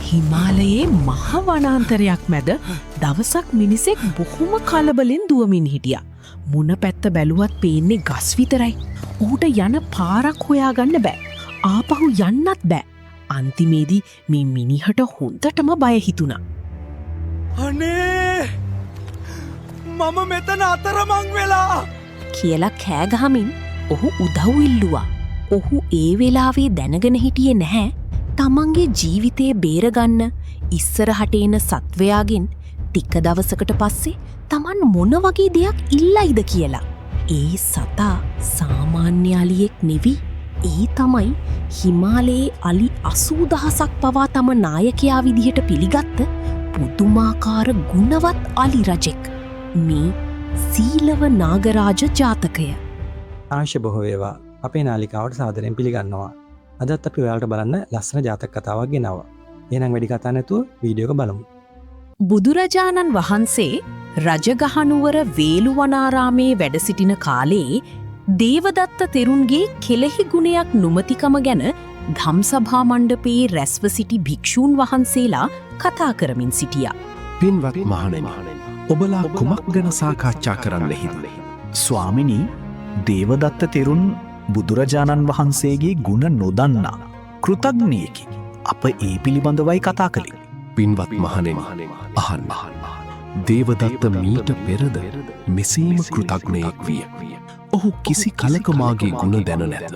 හිමාලයේ මහ වනාන්තරයක් මැද දවසක් මිනිසෙක් බොහොම කලබලෙන් දුවමින් හිටියා. මුණ පැත්ත බැලුවත් පේන්නේ ගස් විතරයි. ඌට යන පාරක් හොයාගන්න බෑ. ආපහු යන්නත් බෑ. අන්තිමේදී මේ මිනිහට හොඳටම බය හිතුණා. අනේ මම මෙතන අතරමං වෙලා කියලා කෑගහමින් ඔහු උදව් ඉල්ලුවා. ඔහු ඒ වෙලාවේ දැනගෙන හිටියේ නැහැ තමන්ගේ ජීවිතය බේරගන්න ඉස්සරහට එන සත්වයාගෙන් ටික දවසකට පස්සේ තමන් මොන වගේ දෙයක් ඉල්ලයිද කියලා. ඒ සතා සාමාන්‍ය අලියෙක් නෙවි. ඒ තමයි හිමාලයේ අලි 80,000ක් පවා තම නායකයා විදිහට පිළිගත්ත පුදුමාකාර ගුණවත් අලි රජෙක්. මේ සීලව නාගරාජ ජාතකය. ආශය බොහෝ වේවා. අපේ නාලිකාවට සාදරයෙන් පිළිගන්නවා. අදත් අපි ඔයාලට බලන්න ලස්සන ජාතක කතාවක් ගෙනාවා. එහෙනම් වැඩි කතා නැතුව වීඩියෝ එක බලමු. බුදුරජාණන් වහන්සේ රජගහනුවර වේළුවනාරාමේ වැඩ සිටින කාලේ දේවදත්ත තෙරුන්ගේ කෙලෙහි ගුණයක් නුමතිකම ගැන ධම්සභා මණ්ඩපයේ රැස්ව සිටි භික්ෂූන් වහන්සේලා කතා කරමින් සිටියා. පින්වත් මහණෙනි, ඔබලා කුමක් ගැන සාකච්ඡා කරන්නෙහිද? ස්වාමිනී, දේවදත්ත තෙරුන් බුදුරජාණන් වහන්සේගේ ගුණ නොදන්නා කෘතග්නයෙකි. අප ඒ පිළිබඳවයි කතා කළේ. පින්වත් මහණෙනි, අහන්න. දේවදත්ත මීට පෙරද මෙසේම කෘතග්නයෙක් විය. ඔහු කිසි කලක මාගේ ගුණ දැන නැත.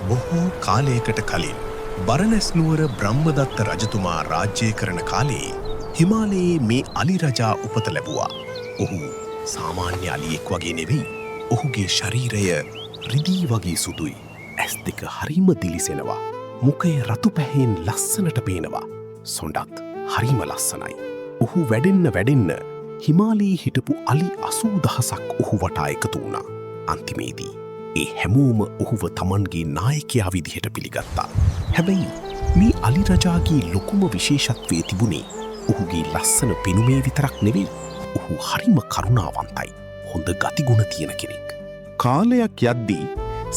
බොහෝ කාලයකට කලින් බරණැස් නුවර බ්‍රහ්මදත්ත රජතුමා රාජ්‍ය කරන කාලේ හිමාලයේ මේ අලි රජා උපත ලැබුවා. ඔහු සාමාන්‍ය අලියෙක් වගේ නෙවෙයි. ඔහුගේ ශරීරය රිදී වගේ සුදුයි. ඇස් දෙක හරිම දිලිසෙනවා. මුඛය රතු පැහැයෙන් ලස්සනට පේනවා. සොඬත් හරිම ලස්සනයි. ඔහු වැඩෙන්න හිමාලයේ හිටපු අලි 80,000ක් ඔහු වටා එකතු වුණා. අන්තිමේදී ඒ හැමෝම ඔහුව තමන්ගේ නායකයා විදිහට පිළිගත්තා. හැබැයි මේ අලි රජාගේ ලොකුම විශේෂත්වයේ තිබුණේ ඔහුගේ ලස්සන පෙනුමේ විතරක් නෙවෙයි. ඔහු හරිම කරුණාවන්තයි. හොඳ ගතිගුණ තියෙන කෙනෙක්. කාලයක් යද්දී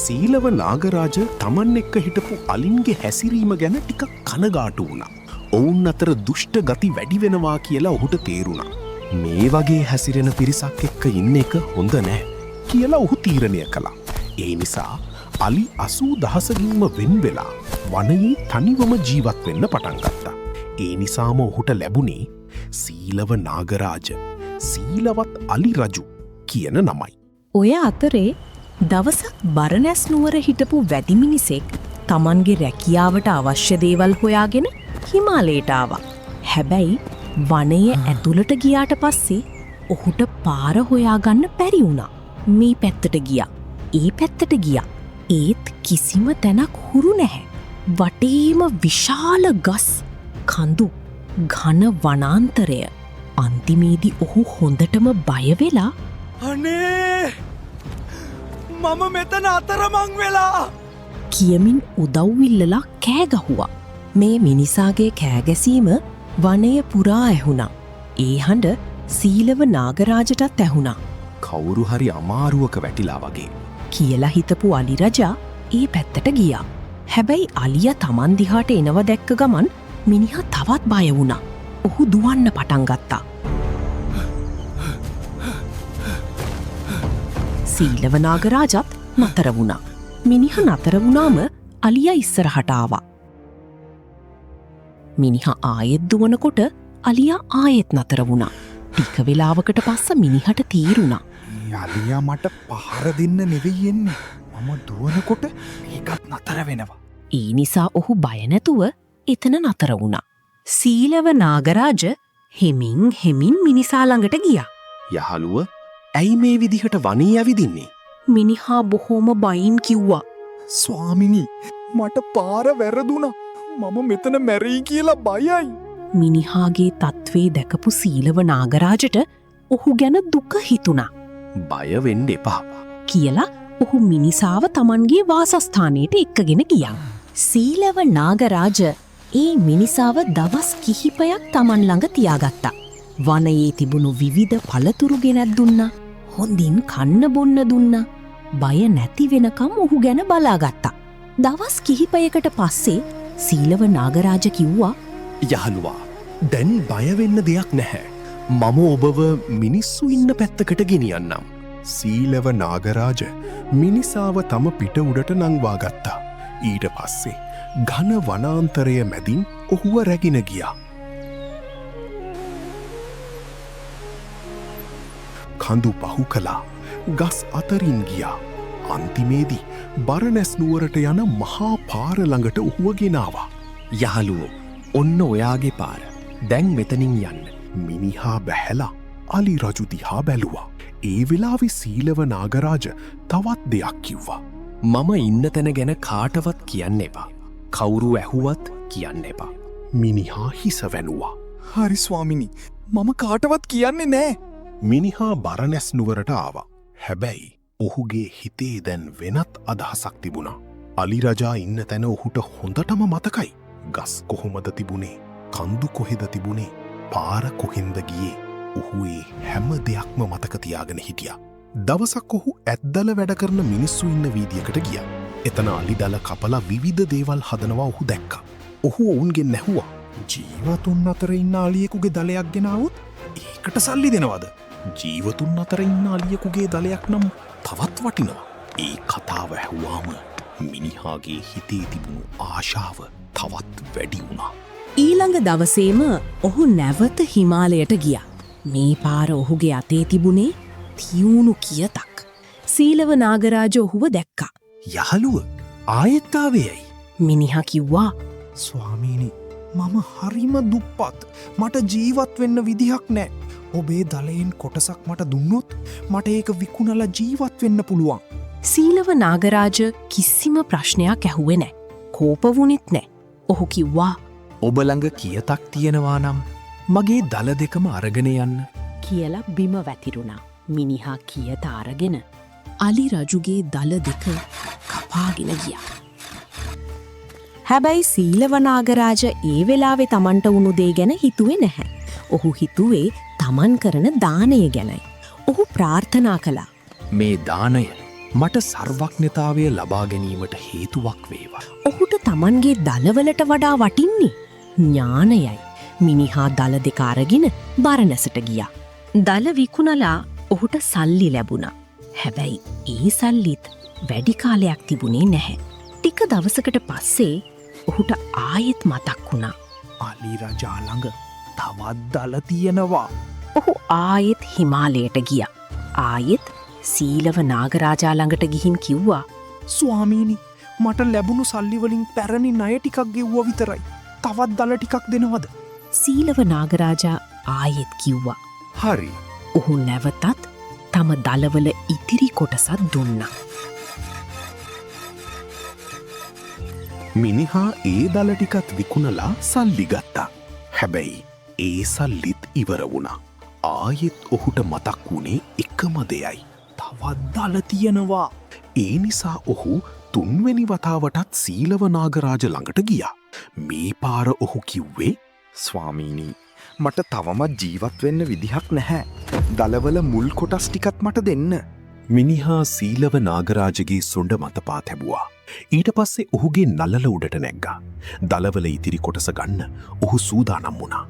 සීලව නාගරාජ තමන් එක්ක හිටපු අලින්ගේ හැසිරීම ගැන ටිකක් කනගාටු වුණා. ඔවුන් අතර දුෂ්ට ගති වැඩි වෙනවා කියලා ඔහුට තේරුණා. මේ වගේ හැසිරෙන පිරිසක් එක්ක ඉන්න එක හොඳ නෑ කියලා ඔහු තීරණය කළා. ඒ නිසා අලි 80,000කින්ම වෙන් වෙලා වනයේ තනිවම ජීවත් වෙන්න පටන් ගත්තා. ඒ නිසාම ඔහුට ලැබුණේ සීලව නාගරාජ, සීලවත් අලි රජු කියන නමයි. ඔය අතරේ දවසක් බරණැස් නුවර හිටපු වැඩි මිනිසෙක් තමන්ගේ රැකියාවට අවශ්‍ය දේවල් හොයාගෙන හිමාලයට ආවා. හැබැයි වනය ඇතුළට ගියාට පස්සේ ඔහුට පාර හොයාගන්න බැරි වුණා. මේ පැත්තට ගියා. ඒ පැත්තට ගියා. ඒත් කිසිම තැනක් හුරු නැහැ. වටේම විශාල ගස්, කඳු, ඝන වනාන්තරය. අන්තිමේදී ඔහු හොඳටම බය වෙලා අනේ මම මෙතන අතරමං වෙලා කියමින් උදව් ඉල්ලලා කෑ ගහුවා. මේ මිනිසාගේ කෑගැසීම වනය පුරා ඇහුණා. ඒ හඬ සීලව නාගරාජටත් ඇහුණා. කවුරු හරි අමාරුවක වැටිලා වගේ කියලා හිතපු අලි රජා ඒ පැත්තට ගියා. හැබැයි අලියා තමන් දිහාට එනව දැක්ක ගමන් මිනිහා තවත් බය වුණා. ඔහු දුවන්න පටන් ගත්තා. සීලව නාගරාජත් නතර වුණා. මිනිහා නතර වුණාම අලියා ඉස්සරහට ආවා. මිනිහා ආයෙත් දුවනකොට අලියා ආයෙත් නතර වුණා. ටික වෙලාවකට පස්සේ මිනිහට තීරුණා. අලියා මට පහර දෙන්න නෙවෙයි එන්නේ. මම දුවනකොට ඒකත් නතර වෙනවා. ඒ නිසා ඔහු බය නැතුව එතන නතර වුණා. සීලව නාගරාජ හෙමින් මිනිසා ළඟට ගියා. යහළුව, ඇයි මේ විදිහට වනයේ ඇවිදින්නේ? මිනිහා බොහොම බයින් කිව්වා. ස්වාමිනී, මට පාර වැරදුනා. මම මෙතන මැරෙයි කියලා බයයි. මිනිහාගේ තත්ත්වේ දැකපු සීලව නාගරාජට ඔහු ගැන දුක හිතුණා. බය වෙන්න එපා කියලා ඔහු මිනිසාව තමන්ගේ වාසස්ථානයට එක්කගෙන ගියා. සීලව නාගරාජ ඒ මිනිසාව දවස් කිහිපයක් තමන් ළඟ තියාගත්තා. වනයේ තිබුණු විවිධ පළතුරු ගෙනත් දුන්නා. හොඳින් කන්න බොන්න දුන්නා. බය නැති වෙනකම් ඔහු ගැන බලාගත්තා. දවස් කිහිපයකට පස්සේ සීලව නාගරාජ කිව්වා යහළුවා දැන් බයවෙන්න දෙයක් නැහැ. මම ඔබව මිනිස්සු ඉන්න පැත්තකට ගෙනියන්නම්. සීලව නාගරාජ මිනිසාව තම පිට උඩට නංවා ගත්තා. ඊට පස්සේ ඝන වනාන්තරය මැදින් ඔහුව රැගෙන ගියා. කඳු පහු කලා ගස් අතරින් ගියා. අන්තිමේදී බරණැස් නුවරට යන මහා පාර ළඟට ඔහුව ගෙනාවා. යහළුවෝ ඔන්න ඔයාගේ පාර. දැන් මෙතනින් යන්න. මිනිහා බැහැලා අලි රජු දිහා බැලුවා. ඒ වෙලාවෙ සීලව නාගරාජ තවත් දෙයක් කිව්වා. මම ඉන්න තැන ගැන කාටවත් කියන්න එපා. කවුරු ඇහුවත් කියන්න එපා. මිනිහා හිස වැනුවා. හරි ස්වාමිනි මම කාටවත් කියන්නේ නෑ. මිනිහා බරණැස් නුවරට ආවා. හැබැයි ඔහුගේ හිතේ දැන් වෙනත් අදහසක් තිබුණා. අලි රජා ඉන්න තැන ඔහුට හොඳටම මතකයි. ගස් කොහොමද තිබුණේ? කන්දු කොහෙද තිබුණේ? පාර කොහෙන්ද ගියේ? ඔහු ඒ හැම දෙයක්ම මතක තියාගෙන හිටියා. දවසක් ඔහු ඇත්දල වැඩ කරන මිනිස්සු ඉන්න වීදියකට ගියා. එතන අලි දල කපලා විවිධ දේවල් හදනවා ඔහු දැක්කා. ඔහු ඔවුන්ගෙන් නැහුවා. ජීවතුන් අතර ඉන්න අලියෙකුගේ දලයක් ගෙනාවොත් ඒකට සල්ලි දෙනවද? ජීවතුන් අතර ඉන්න අලියෙකුගේ දලයක් නම් තවත් වටිනවා. ඒ කතාව ඇහුවාම මිනිහාගේ හිතේ තිබුණු ආශාව තවත් වැඩි වුණා. ඊළඟ දවසේම ඔහු නැවත හිමාලයට ගියා. මේ පාර ඔහුගේ අතේ තිබුණේ තියුණු කියතක්. සීලව නාගරාජ ඔහුව දැක්කා. යහළුව ආයෙත්තාවේයයි. මිනිහා කිව්වා ස්වාමීනි මම හරිම දුප්පත්. මට ජීවත් වෙන්න විදිහක් නෑ. ඔබේ දලයෙන් කොටසක් මට දුන්නොත් මට ඒක විකුණලා ජීවත් වෙන්න පුළුවන්. සීලව නාගරාජ කිසිම ප්‍රශ්නයක් ඇහුවේ නෑ. කෝපවුනිත් නෑ. ඔහු කිව්වා ඔබ ළඟ කියතක් තියෙනවා නම් මගේ දල දෙකම අරගෙන යන්න. කියලා බිම වැතිරුණා. මිනිහා කියත අරගෙන අලි රජුගේ දල දෙක කපාගෙන ගියා. හැබැයි සීලව නාගරාජ ඒ වෙලාවේ තමන්ට වුණු දේ ගැන හිතුවේ නැහැ. ඔහු හිතුවේ තමන් කරන දානය ගැනයි. ඔහු ප්‍රාර්ථනා කළා. මේ දානය මට සර්වඥතාවය ලබා ගැනීමට හේතුවක් වේවා. ඔහුට තමන්ගේ දලවලට වඩා වටින්නේ ඥානයයි. මිනිහා දල දෙක අරගෙන බරණැසට ගියා. දල විකුණලා ඔහුට සල්ලි ලැබුණා. හැබැයි ඒ සල්ලිත් වැඩි කාලයක් තිබුණේ නැහැ. ටික දවසකට පස්සේ ඔහුට ආයෙත් මතක් වුණා. අලි රජා ළඟ තවත් දල තියෙනවා. ඔහු ආයෙත් හිමාලයට ගියා. ආයෙත් සීලව නාගරාජා ළඟට ගිහින් කිව්වා ස්වාමීනි මට ලැබුණු සල්ලිවලින් පැරණි ණය ටිකක් ගෙව්වා විතරයි. තවත් දල ටිකක් දෙනවද? සීලව නාගරාජා ආයෙත් කිව්වා. හරි. ඔහු නැවතත් තම දලවල ඉතිරි කොටසත් දුන්නා. මිනිහා ඒ දල ටිකත් විකුණලා සල්ලි ගත්තා. හැබැයි ඒ සල්ලිත් ඉවර වුණා. ආයෙත් ඔහුට මතක් වුණේ එකම දෙයයි. තවත් දල තියෙනවා. ඒ නිසා ඔහු තුන්වෙනි වතාවටත් සීලව නාගරාජ ළඟට ගියා. මේ පාර ඔහු කිව්වේ ස්වාමීනි මට තවමත් ජීවත් වෙන්න විදිහක් නැහැ. දලවල මුල් කොටස් ටිකත් මට දෙන්න. මිනිහා සීලව නාගරාජගේ සුන්ඩ මත පා තැබුවා. ඊට පස්සේ ඔහුගේ නලල උඩට නැග්ගා. දලවල ඉතිරි කොටස ගන්න ඔහු සූදානම් වුණා.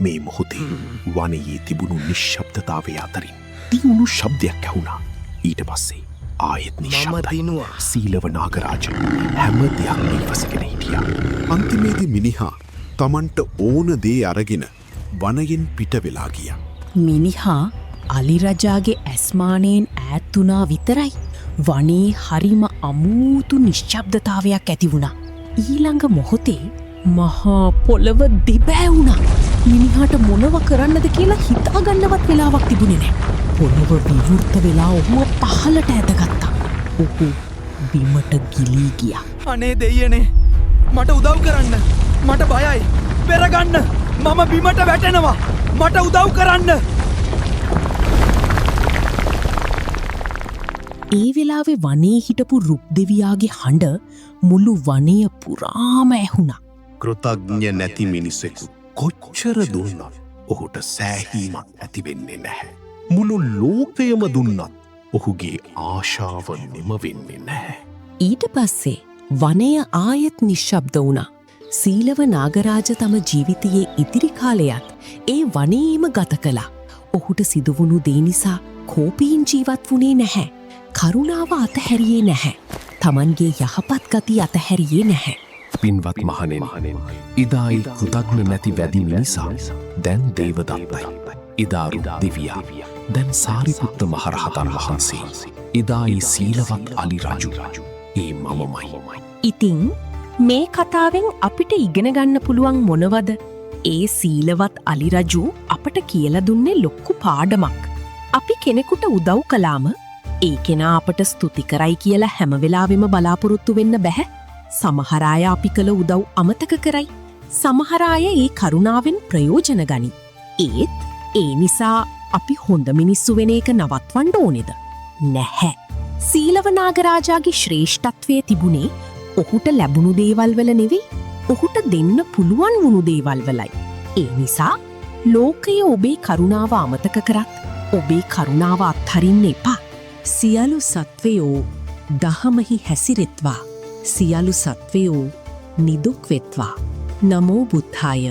මේ මොහොතේ වනයේ තිබුණු නිශ්ශබ්දතාවය අතරින් තියුණු ශබ්දයක් ඇහුණා. ඊට පස්සේ ආයෙත් නිශ්ශබ්දයි. සීලව නාගරාජ හැම දෙයක්ම ඉවසගෙන හිටියා. අන්තිමේදී මිනිහා තමන්ට ඕන දේ අරගෙන වනයෙන් පිට වෙලා ගියා. මිනිහා අලි රජාගේ ඇස්මානයෙන් ඈත් වුණා විතරයි වනේ හරිම අමූතු නිශ්ශබ්දතාවයක් ඇති වුණා. ඊළඟ මොහොතේ මහා පොළව දෙබෑ වුණා. මිනිහාට මොනව කරන්නද කියලා හිතාගන්නවත් වෙලාවක් තිබුණේ නැහැ. පොළව විවෘත වෙලා ඔහුව පහළට ඇදගත්තා. ඔහු බිමට ගිලී ගියා. අනේ දෙයියනේ මට උදව් කරන්න. මට බයයි. පෙරගන්න. මම බිමට වැටෙනවා. මට උදව් කරන්න. ඒ වෙලාවේ වනේ හිටපු රුක් දෙවියාගේ හඬ මුළු වනය පුරාම ඇහුණා. කෘතඥ නැති මිනිසෙකු කොච්චර දුන්නත් ඔහුට සෑහීමක් ඇති වෙන්නේ නැහැ. මුළු ලෝකයම දුන්නත් ඔහුගේ ආශාව නිම වෙන්නේ නැහැ. ඊට පස්සේ වනය ආයෙත් නිශ්ශබ්ද වුණා. සීලව නාගරාජ තම ජීවිතයේ ඉදිරි කාලයත් ඒ වනයේම ගත කළා. ඔහුට සිදුවුණු දේ නිසා කෝපීන් ජීවත් වුණේ නැහැ. කරුණාව අතහැරියේ නැහැ. තමන්ගේ යහපත් ගති අතහැරියේ නැහැ. පින්වත් මහණෙනි, ඉදායි කෘතඥ නැති වැදි මිනිසා දැන් දේවදත්තයි. ඉදාරු දෙවියා දැන් සාරිපුත්ත මහරහතන් වහන්සේ. ඉදායි සීලවත් අලි රජු ඒ මමමයි. ඉතින් මේ කතාවෙන් අපිට ඉගෙන ගන්න පුළුවන් මොනවද? ඒ සීලවත් අලි රජු අපට කියලා දුන්නේ ලොක්කු පාඩමක්. අපි කෙනෙකුට උදව් කළාම ඒ කෙනා අපට ස්තුති කරයි කියලා හැම වෙලාවෙම බලාපොරොත්තු වෙන්න බැහැ. සමහර අය අපි කළ උදව් අමතක කරයි. සමහර අය ඒ කරුණාවෙන් ප්‍රයෝජන ගනි. ඒත් ඒ නිසා අපි හොඳ මිනිස්සු වෙන එක නවත්වන්න ඕනේද? නැහැ. සීලව නාගරාජාගේ ශ්‍රේෂ්ඨත්වය තිබුණේ ඔහුට ලැබුණු දේවල් වල නෙවෙයි, ඔහුට දෙන්න පුළුවන් වුණු දේවල් වලයි. ඒ නිසා ලෝකය ඔබේ කරුණාව අමතක කරත් ඔබේ කරුණාව අත්හරින්න එපා. සියලු සත්වයෝ දහමෙහි හැසිරෙත්වා. සියලු සත්වයෝ නිදුක් වෙත්වා. නමෝ බුද්ධාය.